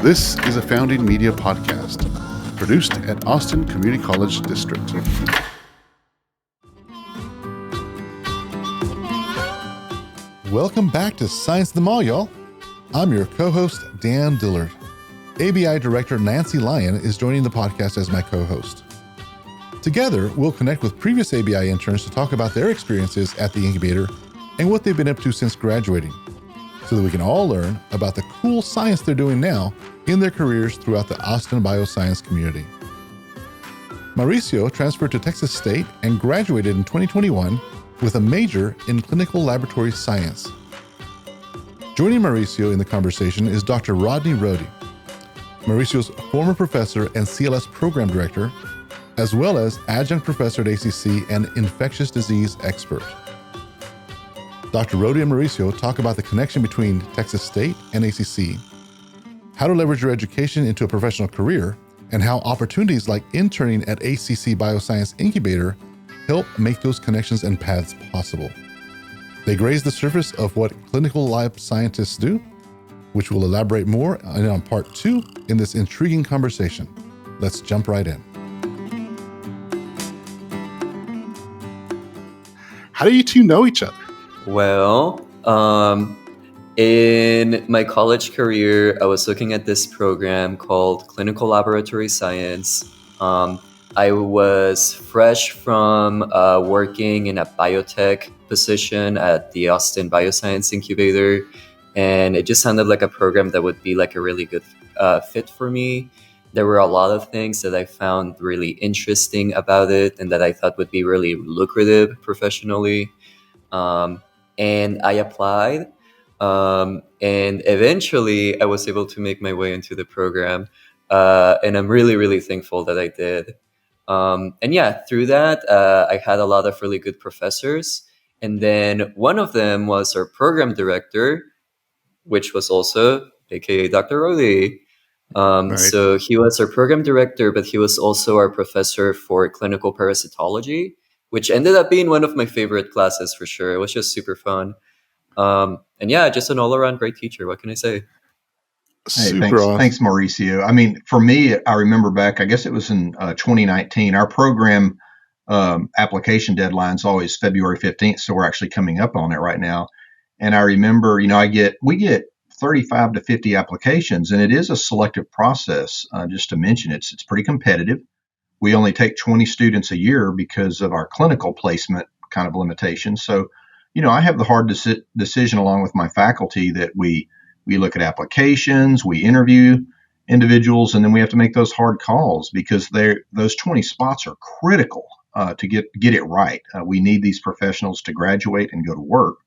This is a Founding Media podcast, produced at Austin Community College District. Welcome back to Science the Mall, y'all. I'm your co-host, Dan Dillard. ABI Director Nancy Lyon is joining the podcast as my co-host. Together, we'll connect with previous ABI interns to talk about their experiences at the incubator and what they've been up to since graduating, so that we can all learn about the cool science they're doing now in their careers throughout the Austin bioscience community. Mauricio transferred to Texas State and graduated in 2021 with a major in clinical laboratory science. Joining Mauricio in the conversation is Dr. Rodney Rohde, Mauricio's former professor and CLS Program Director, as well as adjunct professor at ACC and infectious disease expert. Dr. Rohde and Mauricio talk about the connection between Texas State and ACC, how to leverage your education into a professional career, and how opportunities like interning at ACC Bioscience Incubator help make those connections and paths possible. They graze the surface of what clinical lab scientists do, which we'll elaborate more on part 2 in this intriguing conversation. Let's jump right in. How do you two know each other? Well, in my college career, I was looking at this program called Clinical Laboratory Science. I was fresh from working in a biotech position at the Austin Bioscience Incubator, and it just sounded like a program that would be like a really good fit for me. There were a lot of things that I found really interesting about it and that I thought would be really lucrative professionally. And I applied, and eventually I was able to make my way into the program, and I'm really, really thankful that I did. And yeah, through that, I had a lot of really good professors. And then one of them was our program director, which was also aka Dr. Rohde. Right. So he was our program director, but he was also our professor for clinical parasitology, which ended up being one of my favorite classes for sure. It was just super fun. And yeah, just an all-around great teacher. What can I say? Hey, thanks, Mauricio. I mean, for me, I remember back, I guess it was in 2019, our program application deadline's always February 15th, so we're actually coming up on it right now. And I remember, we get 35 to 50 applications, and it is a selective process. Just to mention, it's pretty competitive. We only take 20 students a year because of our clinical placement kind of limitations. So, I have the hard decision along with my faculty that we look at applications, we interview individuals, and then we have to make those hard calls because those 20 spots are critical to get it right. We need these professionals to graduate and go to work.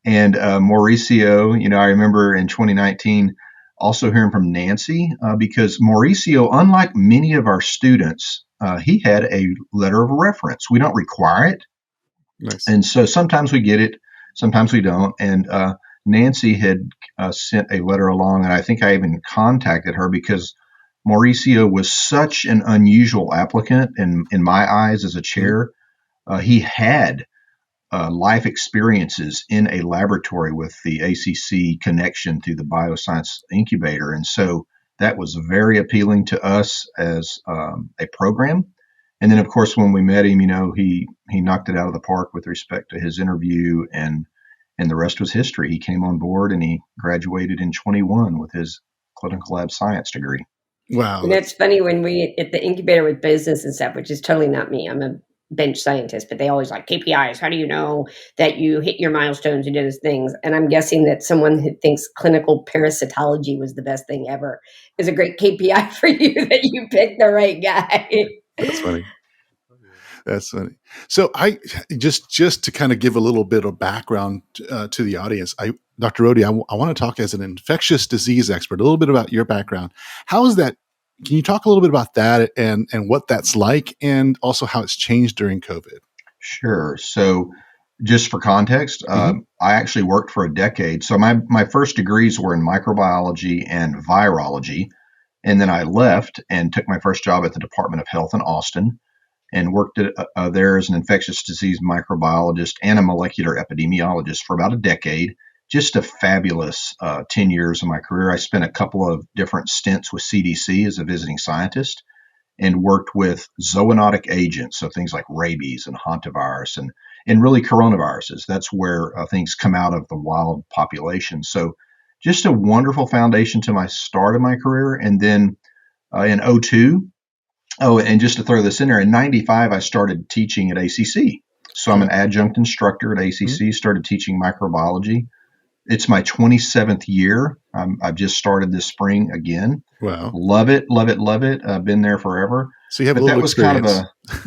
And Mauricio, I remember in 2019 also hearing from Nancy because Mauricio, unlike many of our students, he had a letter of reference. We don't require it. Nice. And so sometimes we get it, sometimes we don't. And Nancy had sent a letter along, and I think I even contacted her because Mauricio was such an unusual applicant in my eyes as a chair. He had life experiences in a laboratory with the ACC connection through the Bioscience Incubator. And so that was very appealing to us as a program. And then, of course, when we met him, he knocked it out of the park with respect to his interview, and the rest was history. He came on board and he graduated in 21 with his clinical lab science degree. Wow. And it's funny when we at the incubator with business and stuff, which is totally not me. I'm a bench scientist, but they always like KPIs. How do you know that you hit your milestones and do those things? And I'm guessing that someone who thinks clinical parasitology was the best thing ever is a great KPI for you that you picked the right guy. That's funny. That's funny. So I just to kind of give a little bit of background to the audience, Dr. Rohde, I want to talk as an infectious disease expert, a little bit about your background. How is that? Can you talk a little bit about that and what that's like, and also how it's changed during COVID? Sure. So just for context, I actually worked for a decade. So my first degrees were in microbiology and virology. And then I left and took my first job at the Department of Health in Austin and worked there as an infectious disease microbiologist and a molecular epidemiologist for about a decade. just a fabulous 10 years of my career. I spent a couple of different stints with CDC as a visiting scientist and worked with zoonotic agents, so things like rabies and hantavirus and really coronaviruses. That's where things come out of the wild population. So just a wonderful foundation to my start of my career. And then in 02, and just to throw this in there, in 95, I started teaching at ACC. So I'm an adjunct instructor at ACC, started teaching microbiology. It's my 27th year. I've just started this spring again. Wow. Love it, love it, love it. I've been there forever. So you have a little experience.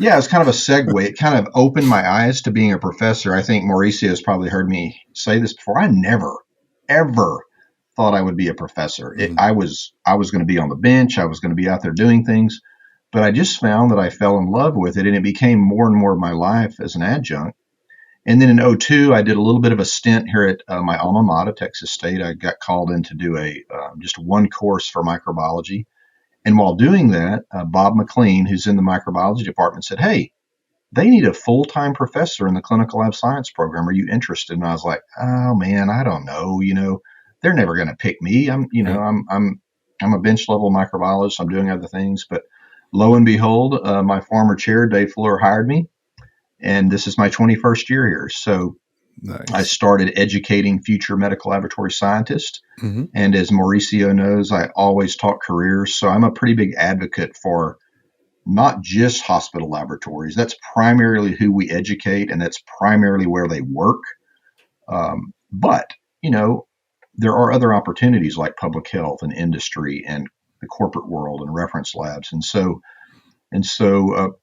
It was kind of a segue. It kind of opened my eyes to being a professor. I think Mauricio has probably heard me say this before. I never, ever thought I would be a professor. I was going to be on the bench. I was going to be out there doing things. But I just found that I fell in love with it, and it became more and more of my life as an adjunct. And then in 02, I did a little bit of a stint here at my alma mater, Texas State. I got called in to do just one course for microbiology. And while doing that, Bob McLean, who's in the microbiology department, said, "Hey, they need a full-time professor in the clinical lab science program. Are you interested?" And I was like, "Oh man, I don't know. They're never going to pick me. I'm a bench level microbiologist. I'm doing other things." But lo and behold, my former chair, Dave Fuller, hired me. And this is my 21st year here. So nice. I started educating future medical laboratory scientists. Mm-hmm. And as Mauricio knows, I always talk careers. So I'm a pretty big advocate for not just hospital laboratories. That's primarily who we educate, and that's primarily where they work. But there are other opportunities like public health and industry and the corporate world and reference labs. And so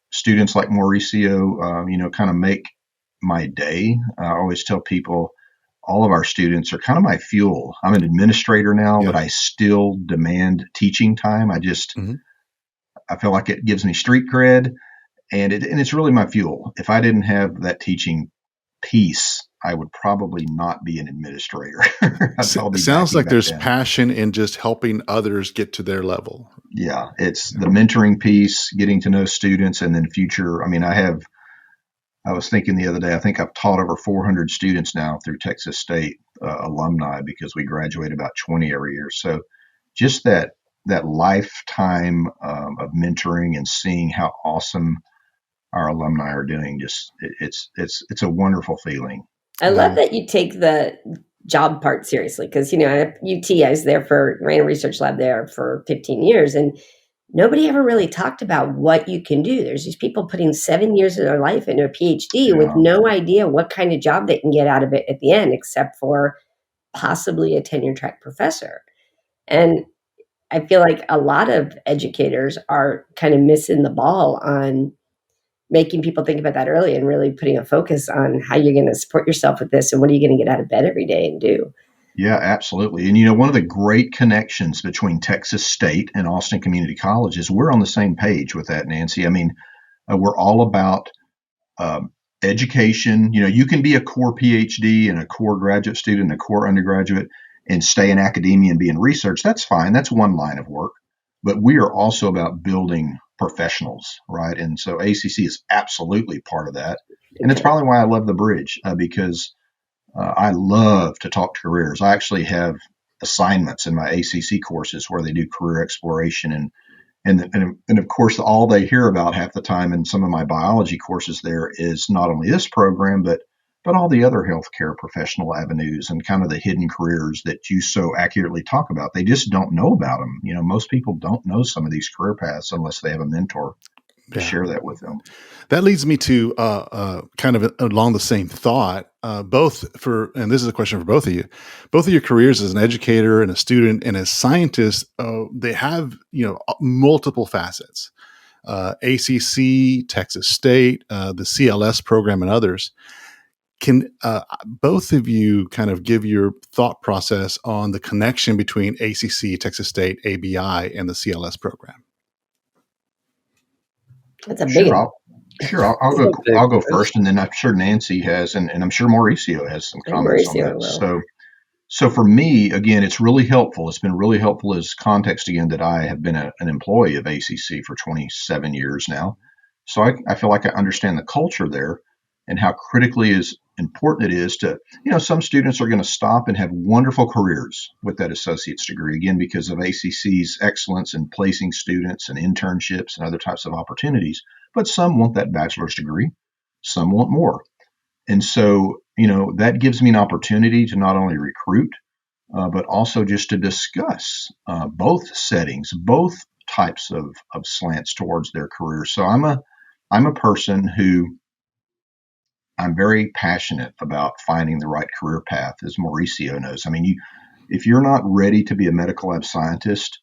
students like Mauricio, kind of make my day. I always tell people all of our students are kind of my fuel. I'm an administrator now, but I still demand teaching time. I feel like it gives me street cred, and it's really my fuel. If I didn't have that teaching piece, I would probably not be an administrator. Sounds like there's passion in just helping others get to their level. Yeah, it's the mentoring piece, getting to know students, and then future. I was thinking the other day, I think I've taught over 400 students now through Texas State alumni, because we graduate about 20 every year. So just that lifetime of mentoring and seeing how awesome our alumni are doing, it's a wonderful feeling. I love that you take the job part seriously, because, at UT, I was ran a research lab there for 15 years, and nobody ever really talked about what you can do. There's these people putting 7 years of their life into a PhD with no idea what kind of job they can get out of it at the end, except for possibly a tenure track professor. And I feel like a lot of educators are kind of missing the ball on making people think about that early and really putting a focus on how you're going to support yourself with this and what are you going to get out of bed every day and do. Yeah, absolutely. And, one of the great connections between Texas State and Austin Community College is we're on the same page with that, Nancy. We're all about education. You can be a core PhD and a core graduate student and a core undergraduate and stay in academia and be in research. That's fine. That's one line of work. But we are also about building professionals, right? And so ACC is absolutely part of that. And it's probably why I love the bridge, because I love to talk to careers. I actually have assignments in my ACC courses where they do career exploration, and of course, all they hear about half the time in some of my biology courses there is not only this program, but all the other healthcare professional avenues and kind of the hidden careers that you so accurately talk about. They just don't know about them. Most people don't know some of these career paths unless they have a mentor to share that with them. That leads me to kind of along the same thought, and this is a question for both of you. Both of your careers as an educator and a student and as scientists, they have multiple facets. ACC, Texas State, the CLS program, and others. Can both of you kind of give your thought process on the connection between ACC, Texas State, ABI, and the CLS program? That's a big one. Sure. I'll go first, and then I'm sure Nancy has, and I'm sure Mauricio has some comments on that. So for me, again, it's really helpful. It's been really helpful as context, again, that I have been an employee of ACC for 27 years now. So I feel like I understand the culture there and how critically important it is to, some students are going to stop and have wonderful careers with that associate's degree, again, because of ACC's excellence in placing students and internships and other types of opportunities. But some want that bachelor's degree, some want more. And so, that gives me an opportunity to not only recruit, but also just to discuss both settings, both types of slants towards their career. So I'm a person who I'm very passionate about finding the right career path, as Mauricio knows. I mean, if you're not ready to be a medical lab scientist,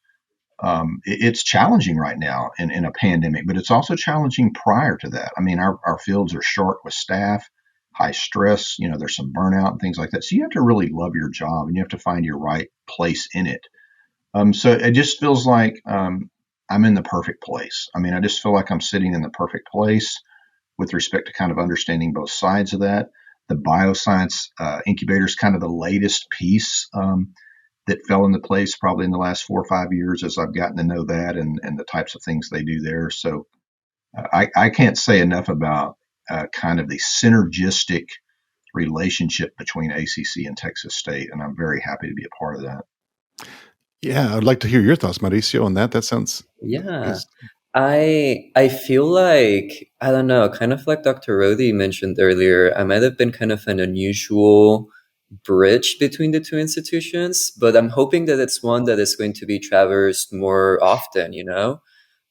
it's challenging right now in a pandemic, but it's also challenging prior to that. I mean, our fields are short with staff, high stress, there's some burnout and things like that. So you have to really love your job and you have to find your right place in it. So it just feels like I'm in the perfect place. I mean, I just feel like I'm sitting in the perfect place with respect to kind of understanding both sides of that. The bioscience incubator is kind of the latest piece that fell into place probably in the last 4 or 5 years as I've gotten to know that and the types of things they do there. So I can't say enough about kind of the synergistic relationship between ACC and Texas State, and I'm very happy to be a part of that. Yeah, I'd like to hear your thoughts, Mauricio, on that. That sounds... Yeah. I feel like, I don't know, kind of like Dr. Rohde mentioned earlier, I might have been kind of an unusual bridge between the two institutions, but I'm hoping that it's one that is going to be traversed more often,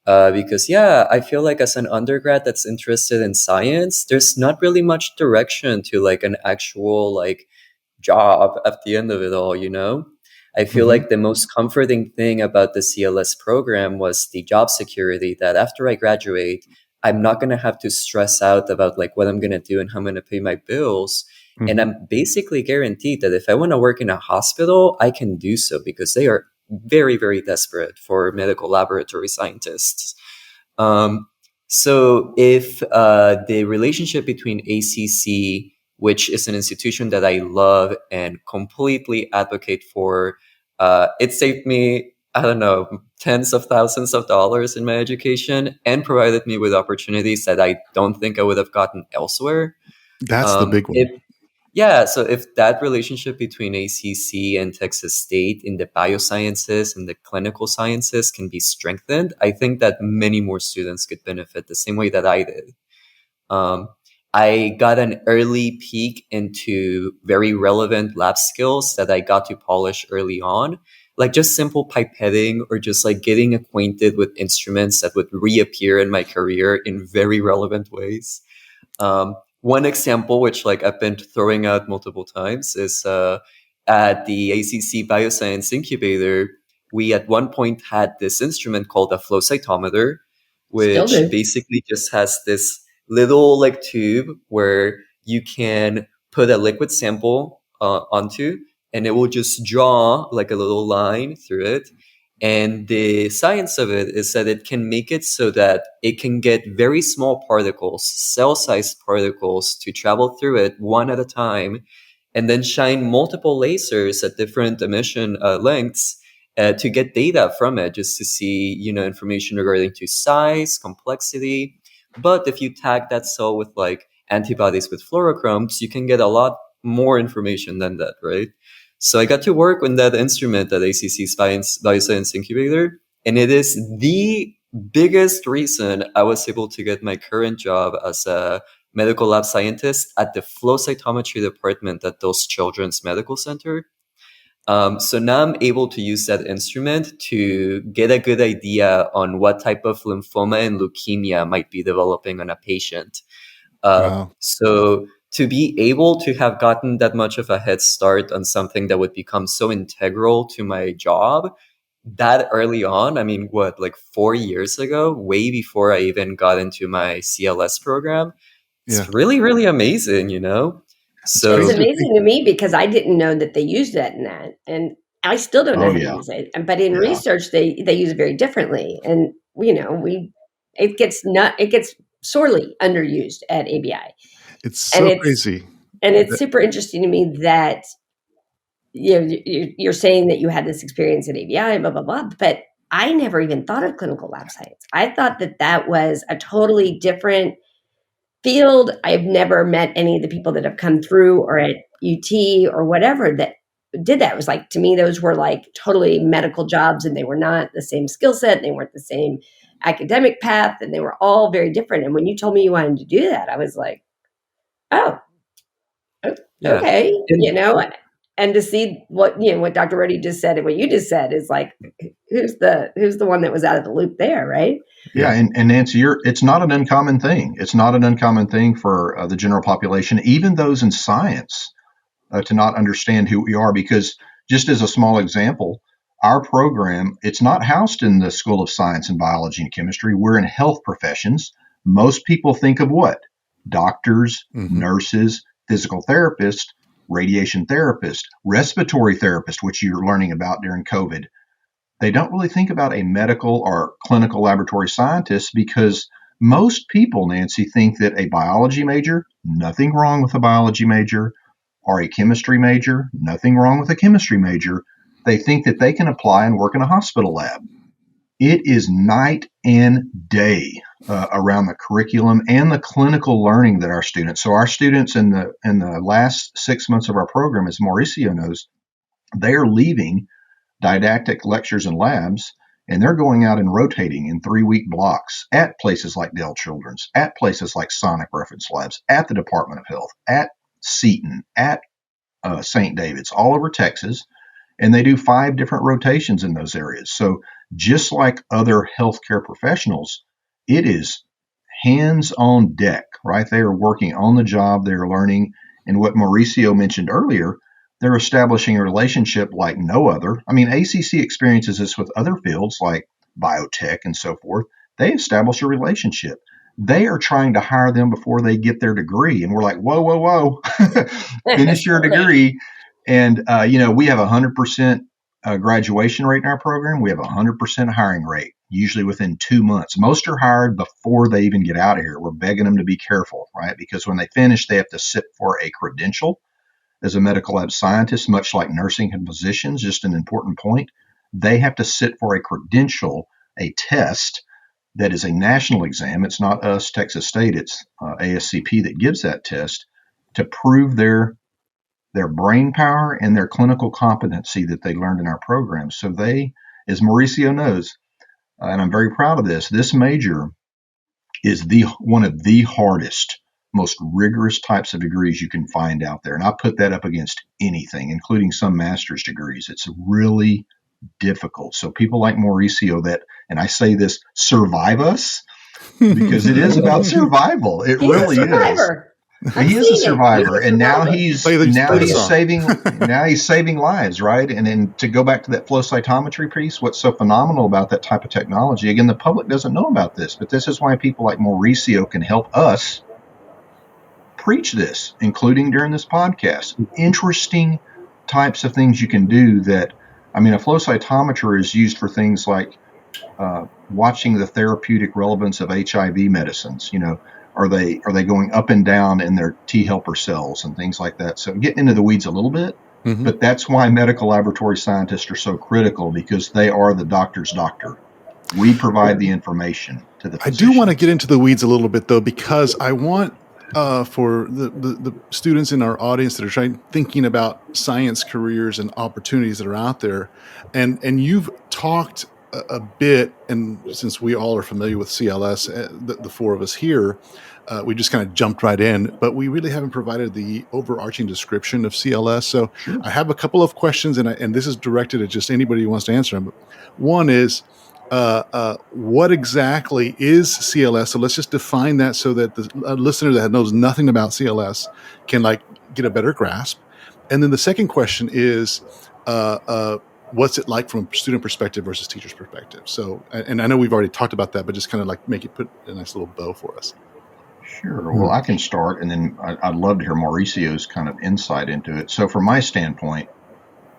because I feel like as an undergrad that's interested in science, there's not really much direction to like an actual like job at the end of it all, I feel like the most comforting thing about the CLS program was the job security that after I graduate, I'm not going to have to stress out about like what I'm going to do and how I'm going to pay my bills. And I'm basically guaranteed that if I want to work in a hospital, I can do so because they are very, very desperate for medical laboratory scientists. So if the relationship between ACC, which is an institution that I love and completely advocate for, it saved me, I don't know, tens of thousands of dollars in my education and provided me with opportunities that I don't think I would have gotten elsewhere. That's the big one. So if that relationship between ACC and Texas State in the biosciences and the clinical sciences can be strengthened, I think that many more students could benefit the same way that I did. I got an early peek into very relevant lab skills that I got to polish early on, like just simple pipetting or just like getting acquainted with instruments that would reappear in my career in very relevant ways. One example, which like I've been throwing out multiple times, is at the ACC Bioscience Incubator, we at one point had this instrument called a flow cytometer, which basically just has this little like tube where you can put a liquid sample onto, and it will just draw like a little line through it. And the science of it is that it can make it so that it can get very small particles, cell-sized particles, to travel through it one at a time, and then shine multiple lasers at different emission lengths to get data from it, just to see, information regarding to size, complexity. But if you tag that cell with like antibodies with fluorochromes, you can get a lot more information than that, right? So I got to work on that instrument at ACC's Bioscience Incubator, and it is the biggest reason I was able to get my current job as a medical lab scientist at the flow cytometry department at Dose Children's Medical Center. So now I'm able to use that instrument to get a good idea on what type of lymphoma and leukemia might be developing on a patient. Wow. So to be able to have gotten that much of a head start on something that would become so integral to my job that early on, I mean, like 4 years ago, way before I even got into my CLS program, it's really, really amazing, So it's amazing to me because I didn't know that they used that in that, and I still don't know how to use it. But in research, they use it very differently, and it gets sorely underused at ABI. It's so crazy, and it's super interesting to me that you're saying that you had this experience at ABI, blah blah blah, but I never even thought of clinical lab science. I thought that was a totally different field. I've never met any of the people that have come through or at UT or whatever that did that. It was like, to me, those were like totally medical jobs, and they were not the same skill set. They weren't the same academic path, and they were all very different. And when you told me you wanted to do that, I was like, oh, Yeah. okay, and to see what Dr. Rohde just said and what you just said is like, who's the one that was out of the loop there, right? Yeah, and Nancy, it's not an uncommon thing. It's not an uncommon thing for the general population, even those in science, to not understand who we are. Because just as a small example, our program, it's not housed in the School of Science and Biology and Chemistry. We're in health professions. Most people think of what? Doctors, nurses, physical therapists, radiation therapists, respiratory therapists, which you're learning about during COVID. They don't really think about a medical or clinical laboratory scientist, because most people, Nancy, think that a biology major, nothing wrong with a biology major, or a chemistry major, nothing wrong with a chemistry major. They think that they can apply and work in a hospital lab. It is night and day around the curriculum and the clinical learning that our students. So our students in the last 6 months of our program, as Mauricio knows, they are leaving didactic lectures and labs, and they're going out and rotating in 3-week blocks at places like Dell Children's, at places like Sonic Reference Labs, at the Department of Health, at Seton, at St. David's, all over Texas. And they do 5 different rotations in those areas. So just like other healthcare professionals, it is hands on deck, right? They are working on the job, they're learning. And what Mauricio mentioned earlier, they're establishing a relationship like no other. I mean, ACC experiences this with other fields like biotech and so forth. They establish a relationship. They are trying to hire them before they get their degree. And we're like, whoa, finish your degree. And, we have 100% graduation rate in our program. We have 100% hiring rate, usually within 2 months. Most are hired before they even get out of here. We're begging them to be careful, right? Because when they finish, they have to sit for a credential as a medical lab scientist, much like nursing and physicians. Just an important point. They have to sit for a credential, a test that is a national exam. It's not us, Texas State. It's ASCP that gives that test to prove their brain power and their clinical competency that they learned in our program. So they, as Mauricio knows, and I'm very proud of this major is one of the hardest, most rigorous types of degrees you can find out there. And I put that up against anything, including some master's degrees. It's really difficult. So people like Mauricio and I say this, survive us, because it is about survival. It really is. He is a survivor, and now he's saving lives, right? And then to go back to that flow cytometry piece, what's so phenomenal about that type of technology? Again, the public doesn't know about this, but this is why people like Mauricio can help us preach this, including during this podcast. Interesting types of things you can do. That, I mean, a flow cytometer is used for things like watching the therapeutic relevance of HIV medicines. Are they going up and down in their T helper cells and things like that? So getting into the weeds a little bit, but that's why medical laboratory scientists are so critical, because they are the doctor's doctor. We provide the information to the physicians. I do want to get into the weeds a little bit, though, because I want for the students in our audience that are thinking about science careers and opportunities that are out there, and you've talked a bit, and since we all are familiar with CLS, the 4 of us here, we just kind of jumped right in, but we really haven't provided the overarching description of CLS. So I have a couple of questions, and this is directed at just anybody who wants to answer them. One is, what exactly is CLS? So let's just define that so that the listener that knows nothing about CLS can get a better grasp. And then the second question is, what's it like from a student perspective versus teacher's perspective? So, and I know we've already talked about that, but just kind of make it put a nice little bow for us. Sure. Well, I can start, and then I'd love to hear Mauricio's kind of insight into it. So from my standpoint,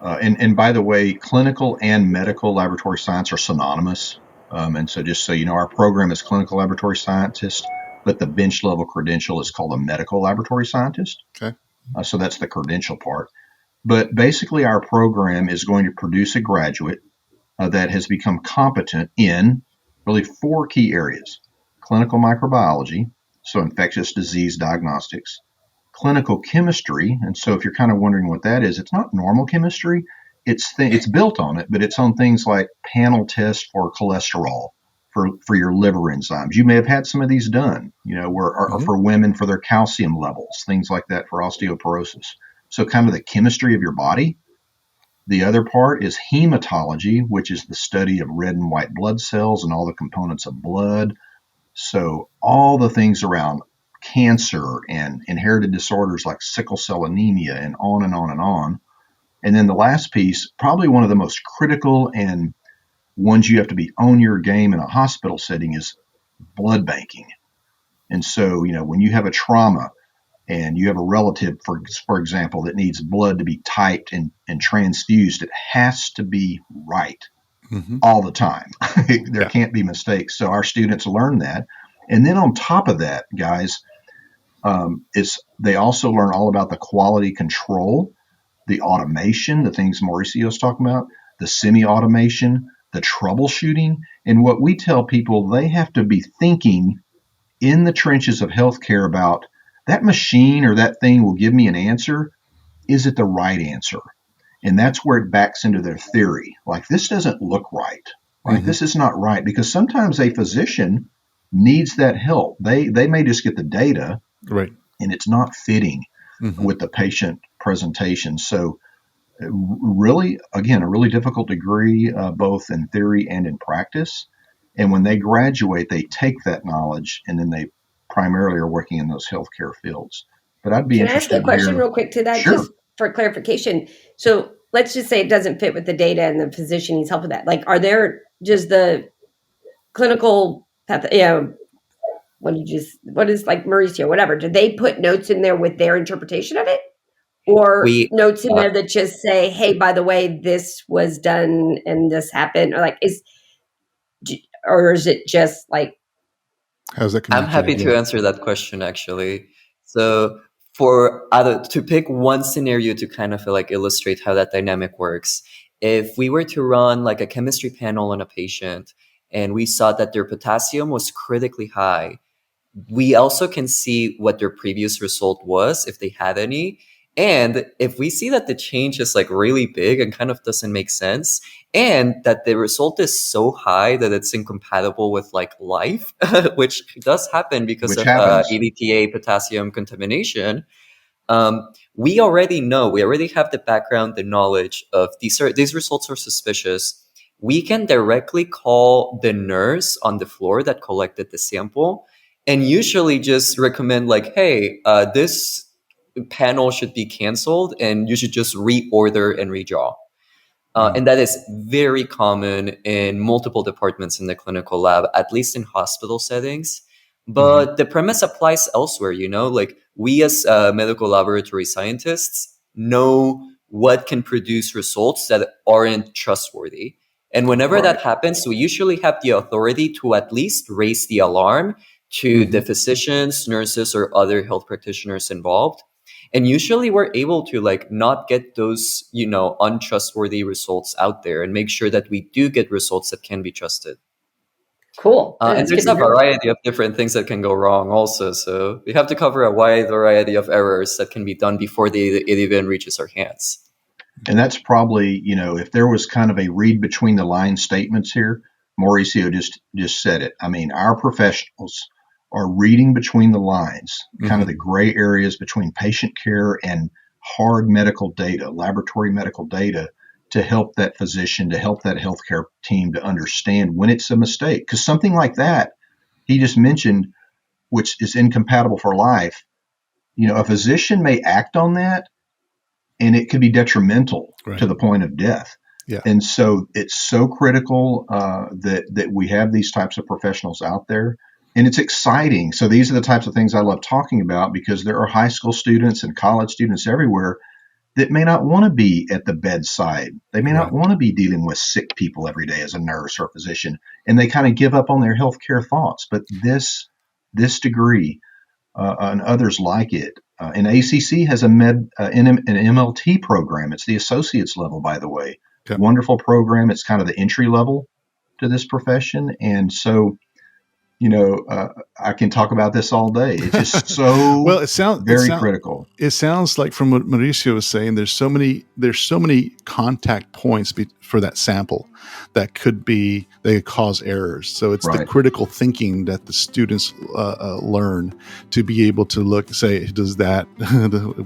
and by the way, clinical and medical laboratory science are synonymous. And so just so you know, our program is clinical laboratory scientist, but the bench level credential is called a medical laboratory scientist. Okay. So that's the credential part. But basically, our program is going to produce a graduate that has become competent in really 4 key areas: clinical microbiology, so infectious disease diagnostics, clinical chemistry. And so if you're kind of wondering what that is, it's not normal chemistry. It's built on it, but it's on things like panel tests for cholesterol, for your liver enzymes. You may have had some of these done, or for women for their calcium levels, things like that for osteoporosis. So kind of the chemistry of your body. The other part is hematology, which is the study of red and white blood cells and all the components of blood. So all the things around cancer and inherited disorders like sickle cell anemia and on and on and on. And then the last piece, probably one of the most critical and ones you have to be on your game in a hospital setting, is blood banking. And so, when you have a trauma and you have a relative, for example, that needs blood to be typed and transfused, it has to be right all the time. There can't be mistakes. So our students learn that. And then on top of that, guys, they also learn all about the quality control, the automation, the things Mauricio's talking about, the semi-automation, the troubleshooting. And what we tell people, they have to be thinking in the trenches of healthcare about, that machine or that thing will give me an answer. Is it the right answer? And that's where it backs into their theory. Like, this doesn't look right. Right? This is not right, because sometimes a physician needs that help. They may just get the data, right, and it's not fitting with the patient presentation. So really, again, a really difficult degree, both in theory and in practice. And when they graduate, they take that knowledge, and then they primarily are working in those healthcare fields. But I'd be interested. Can I ask a question real quick to that, just for clarification? So let's just say it doesn't fit with the data and the physician needs help with that. Like, does the clinical, what is like Mauricio, whatever, do they put notes in there with their interpretation of it? Or notes in there that just say, hey, by the way, this was done and this happened? Or is it just like, how's that I'm happy to answer that question, actually. So to pick one scenario to kind of illustrate how that dynamic works, if we were to run like a chemistry panel on a patient and we saw that their potassium was critically high, we also can see what their previous result was, if they had any. And if we see that the change is like really big and kind of doesn't make sense, and that the result is so high that it's incompatible with like life, which does happen because of EDTA potassium contamination, we already have the background, the knowledge of these results are suspicious. We can directly call the nurse on the floor that collected the sample and usually just recommend like, hey, this panel should be canceled and you should just reorder and redraw. And that is very common in multiple departments in the clinical lab, at least in hospital settings. But the premise applies elsewhere, like we as medical laboratory scientists know what can produce results that aren't trustworthy. And whenever that happens, we usually have the authority to at least raise the alarm to the physicians, nurses, or other health practitioners involved. And usually we're able to like not get those, untrustworthy results out there and make sure that we do get results that can be trusted. Cool. And there's a variety of different things that can go wrong also. So we have to cover a wide variety of errors that can be done before it even reaches our hands. And that's probably, if there was kind of a read between the line statements here, Mauricio just said it. I mean, our professionals are reading between the lines, kind of the gray areas between patient care and hard medical data, laboratory medical data, to help that physician, to help that healthcare team to understand when it's a mistake. Because something like that he just mentioned, which is incompatible for life, a physician may act on that and it could be detrimental to the point of death. Yeah. And so it's so critical that we have these types of professionals out there. And it's exciting. So these are the types of things I love talking about, because there are high school students and college students everywhere that may not want to be at the bedside. They may not want to be dealing with sick people every day as a nurse or a physician, and they kind of give up on their healthcare thoughts. But this degree and others like it, and ACC has an MLT program. It's the associate's level, by the way. Wonderful program. It's kind of the entry level to this profession. And so I can talk about this all day. It's just so well, it sounds critical. It sounds like, from what Mauricio was saying, there's so many contact points for that sample that could cause errors. So it's the critical thinking that the students learn to be able to look, say, does that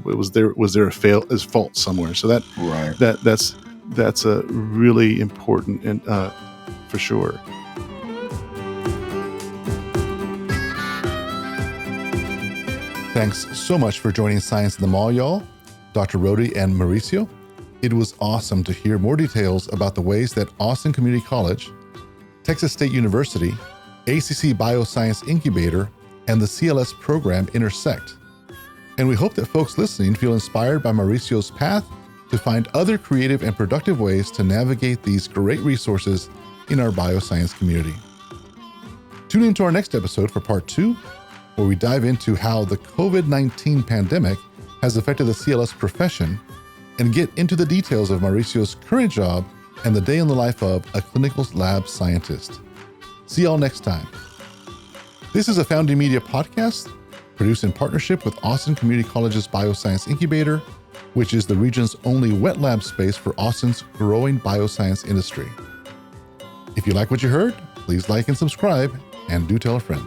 was there a fault somewhere? So that's a really important and for sure. Thanks so much for joining Science in the Mall, y'all. Dr. Rohde and Mauricio. It was awesome to hear more details about the ways that Austin Community College, Texas State University, ACC Bioscience Incubator, and the CLS program intersect. And we hope that folks listening feel inspired by Mauricio's path to find other creative and productive ways to navigate these great resources in our bioscience community. Tune in to our next episode for part 2, where we dive into how the COVID-19 pandemic has affected the CLS profession and get into the details of Mauricio's current job and the day in the life of a clinical lab scientist. See y'all next time. This is a Founding Media podcast produced in partnership with Austin Community College's Bioscience Incubator, which is the region's only wet lab space for Austin's growing bioscience industry. If you like what you heard, please like and subscribe, and do tell a friend.